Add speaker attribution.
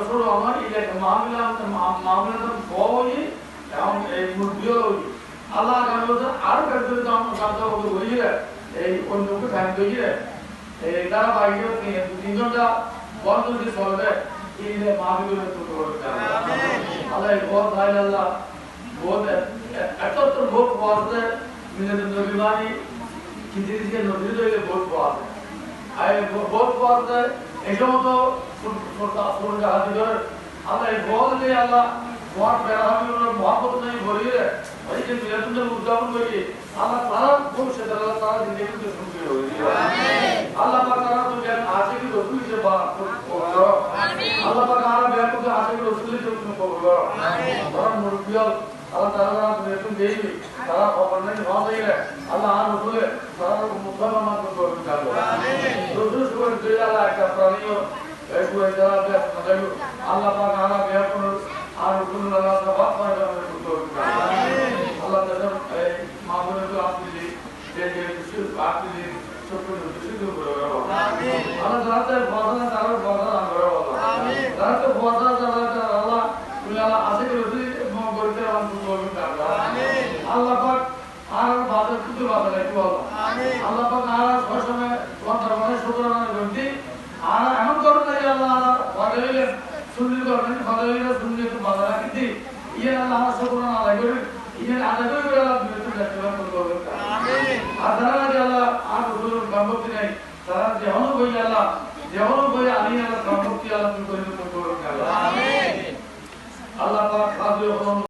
Speaker 1: বছর আমার ইলাকা মাহফিলাম বই এবং এই মুরগিও আল্লাহ আগামী বছর আরো কার্যকরী কার্য হয়ে এই অন্যকে ফ্যান তৈরি এই তারা বাইরে তিন ঘন্টা বন্ধ দিয়ে চলবে এই মাহফিলের ছোট করবে আল্লাহ বহুত ভাই আল্লাহ বহুত এত ভোট পাওয়া মিনাদের নবীমানি কিছু কিছু নদী তৈরি ভোট পাওয়া আর ভোট পাওয়া এই সমস্ত হাজির আল্লাহ এই ভোট দিয়ে আল্লাহ ভোট বেড়ানোর মহাপত নেই ভরিয়ে ওই যে মিলাদুল্লাহ উদযাপন করি আল্লাহ তারা ভবিষ্যতে আল্লাহ তারা দিনে কিন্তু শুনতে হবে আল্লাহ পাক তারা তো জ্ঞান আছে কি রসুল হিসেবে আল্লাহ পাক আর ব্যাপক আছে কি রসুল হিসেবে তুমি কবুল করো তারা মুরব্বিয়াল আল্লাহ তারা তুমি দেইনি তারা খবর নেই ভালো হয়ে আল্লাহ আর রসুলে তারা মুসলমান করবেন রসুল সুর দিয়ে আল্লাহ একটা প্রাণীয় আল্লাহ পাক আর ব্যাপক আর রসুল আল্লাহ সবাব পায় আল্লাহ তাদের মামুনের আপনি যে আপনি ছোট ছোট করে আল্লাহ যাতে বদলা তার বদলা করে যাতে বদলা যারা আল্লাহ তুমি আল্লাহ আছে কি রসুল করতে আল্লাহ পাক আর বাজার কিছু বাজার একটু আল্লাহ পাক আর সবসময় তোমার মানে শুক্রানা বলছি আর এমন করো না আল্লাহ বদলে সুন্দর করবেন বদলে সুন্দর একটু বাজার রাখি ইয়ে আল্লাহ আমার শুক্রানা আদায় করে ইয়ে আদায় করে আল্লাহ তুমি দেখতে করবেন আর যারা আল্লাহ আর রসুলের সম্পত্তি নেই তারা যেমন বই আল্লাহ যেমন বই আমি আল্লাহ সম্পত্তি আল্লাহ তুমি করে করবেন আল্লাহ পাক